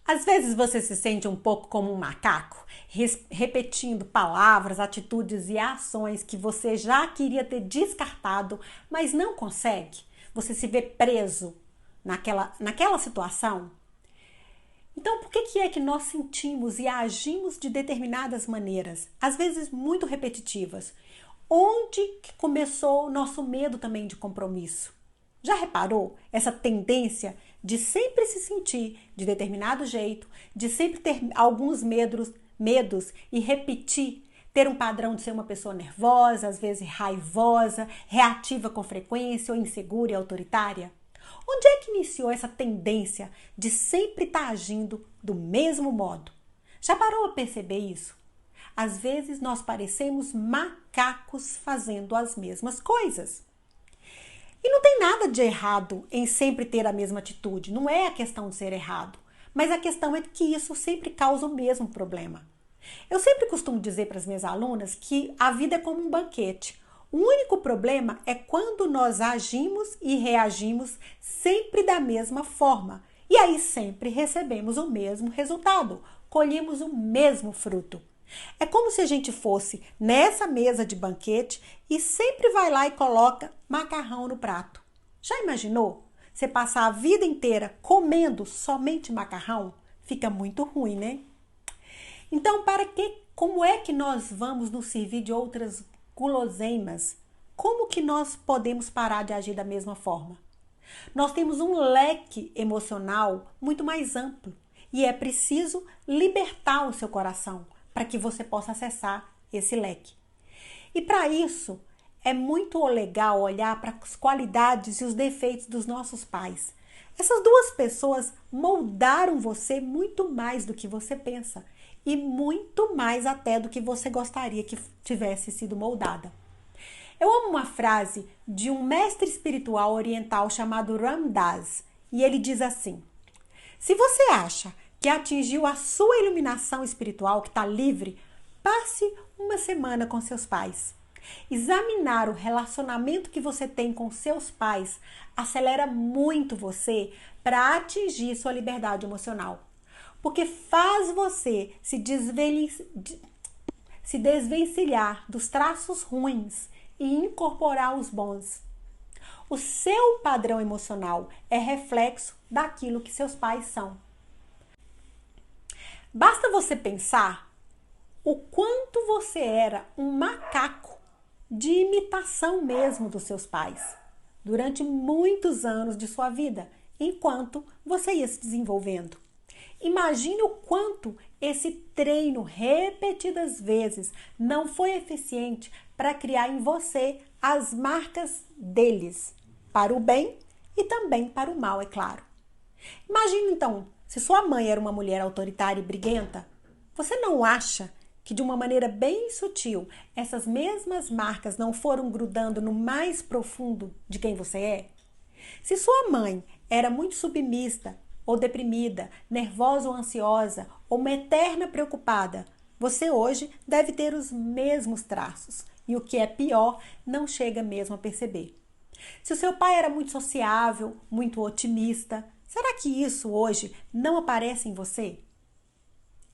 Às vezes você se sente um pouco como um macaco, repetindo palavras, atitudes e ações que você já queria ter descartado, mas não consegue. Você se vê preso naquela situação. Então, por que é que nós sentimos e agimos de determinadas maneiras, às vezes muito repetitivas? Onde que começou o nosso medo também de compromisso? Já reparou essa tendência de sempre se sentir de determinado jeito, de sempre ter alguns medos e repetir, ter um padrão de ser uma pessoa nervosa, às vezes raivosa, reativa com frequência ou insegura e autoritária? Onde é que iniciou essa tendência de sempre estar agindo do mesmo modo? Já parou a perceber isso? Às vezes nós parecemos macacos fazendo as mesmas coisas. E não tem nada de errado em sempre ter a mesma atitude, não é a questão de ser errado, mas a questão é que isso sempre causa o mesmo problema. Eu sempre costumo dizer para as minhas alunas que a vida é como um banquete. O único problema é quando nós agimos e reagimos sempre da mesma forma. E aí sempre recebemos o mesmo resultado, colhemos o mesmo fruto. É como se a gente fosse nessa mesa de banquete e sempre vai lá e coloca macarrão no prato. Já imaginou? Você passar a vida inteira comendo somente macarrão? Fica muito ruim, né? Então, como é que nós vamos nos servir de outras guloseimas? Como que nós podemos parar de agir da mesma forma? Nós temos um leque emocional muito mais amplo e é preciso libertar o seu coração para que você possa acessar esse leque. E para isso, é muito legal olhar para as qualidades e os defeitos dos nossos pais. Essas duas pessoas moldaram você muito mais do que você pensa e muito mais até do que você gostaria que tivesse sido moldada. Eu amo uma frase de um mestre espiritual oriental chamado Ram Dass, e ele diz assim: se você acha que atingiu a sua iluminação espiritual, que está livre, passe uma semana com seus pais. Examinar o relacionamento que você tem com seus pais acelera muito você para atingir sua liberdade emocional. Porque faz você se desvencilhar dos traços ruins e incorporar os bons. O seu padrão emocional é reflexo daquilo que seus pais são. Basta você pensar o quanto você era um macaco de imitação mesmo dos seus pais durante muitos anos de sua vida, enquanto você ia se desenvolvendo. Imagine o quanto esse treino repetidas vezes não foi eficiente para criar em você as marcas deles, para o bem e também para o mal, é claro. Imagine então, se sua mãe era uma mulher autoritária e briguenta, você não acha que de uma maneira bem sutil essas mesmas marcas não foram grudando no mais profundo de quem você é? Se sua mãe era muito submissa ou deprimida, nervosa ou ansiosa, ou uma eterna preocupada, você hoje deve ter os mesmos traços. E o que é pior, não chega mesmo a perceber. Se o seu pai era muito sociável, muito otimista, será que isso hoje não aparece em você?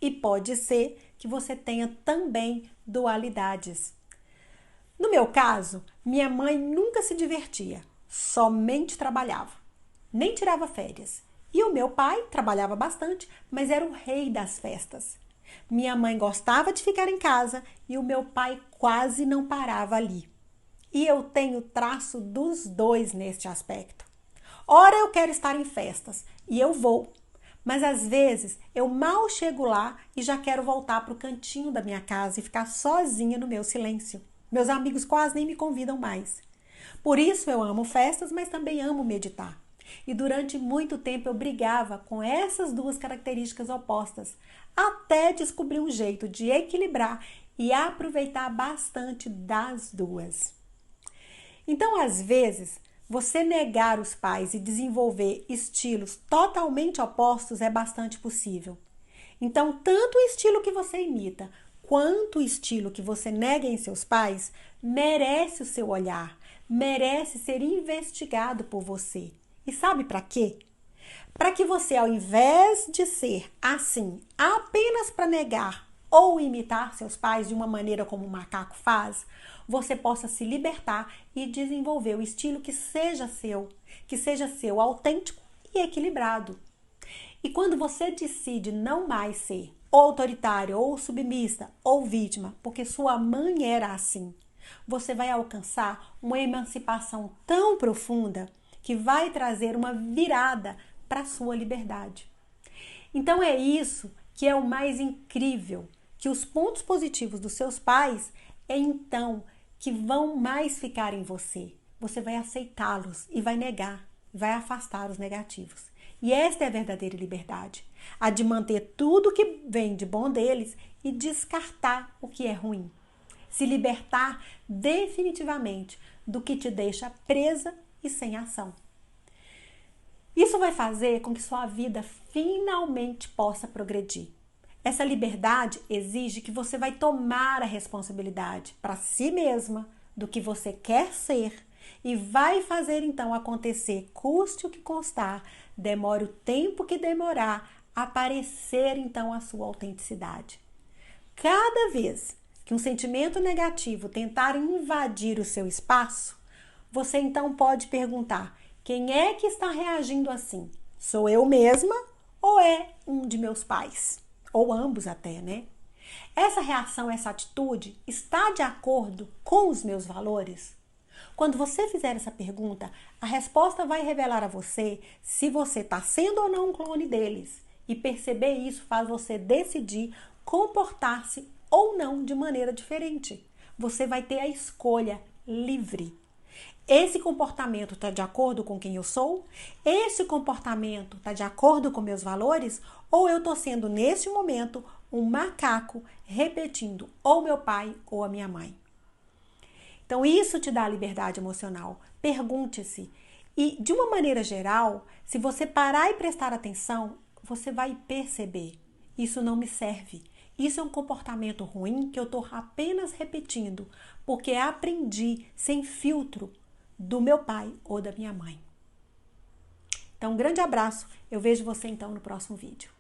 E pode ser que você tenha também dualidades. No meu caso, minha mãe nunca se divertia, somente trabalhava, nem tirava férias. E o meu pai trabalhava bastante, mas era o rei das festas. Minha mãe gostava de ficar em casa e o meu pai quase não parava ali. E eu tenho traço dos dois neste aspecto. Ora eu quero estar em festas e eu vou, mas às vezes eu mal chego lá e já quero voltar para o cantinho da minha casa e ficar sozinha no meu silêncio. Meus amigos quase nem me convidam mais. Por isso eu amo festas, mas também amo meditar. E durante muito tempo eu brigava com essas duas características opostas, até descobrir um jeito de equilibrar e aproveitar bastante das duas. Então, às vezes, você negar os pais e desenvolver estilos totalmente opostos é bastante possível. Então, tanto o estilo que você imita, quanto o estilo que você nega em seus pais, merece o seu olhar, merece ser investigado por você. E sabe para quê? para que você, ao invés de ser assim, apenas para negar ou imitar seus pais de uma maneira como o macaco faz, você possa se libertar e desenvolver o estilo que seja seu autêntico e equilibrado. E quando você decide não mais ser autoritário ou submissa ou vítima, porque sua mãe era assim, você vai alcançar uma emancipação tão profunda que vai trazer uma virada para a sua liberdade. Então é isso que é o mais incrível, que os pontos positivos dos seus pais é então que vão mais ficar em você. Você vai aceitá-los e vai negar, vai afastar os negativos. E esta é a verdadeira liberdade, a de manter tudo que vem de bom deles e descartar o que é ruim. Se libertar definitivamente do que te deixa presa e sem ação. Isso vai fazer com que sua vida finalmente possa progredir. Essa liberdade exige que você vai tomar a responsabilidade para si mesma do que você quer ser e vai fazer então acontecer, custe o que custar, demore o tempo que demorar, aparecer então a sua autenticidade. Cada vez que um sentimento negativo tentar invadir o seu espaço, você então pode perguntar: quem é que está reagindo assim? Sou eu mesma ou é um de meus pais? Ou ambos até, né? Essa reação, essa atitude está de acordo com os meus valores? Quando você fizer essa pergunta, a resposta vai revelar a você se você está sendo ou não um clone deles. E perceber isso faz você decidir comportar-se ou não de maneira diferente. Você vai ter a escolha livre. Esse comportamento está de acordo com quem eu sou? Esse comportamento está de acordo com meus valores? Ou eu estou sendo, neste momento, um macaco repetindo ou meu pai ou a minha mãe? Então, isso te dá liberdade emocional. Pergunte-se. E, de uma maneira geral, se você parar e prestar atenção, você vai perceber. Isso não me serve. Isso é um comportamento ruim que eu estou apenas repetindo, porque aprendi sem filtro do meu pai ou da minha mãe. Então, um grande abraço. Eu vejo você então no próximo vídeo.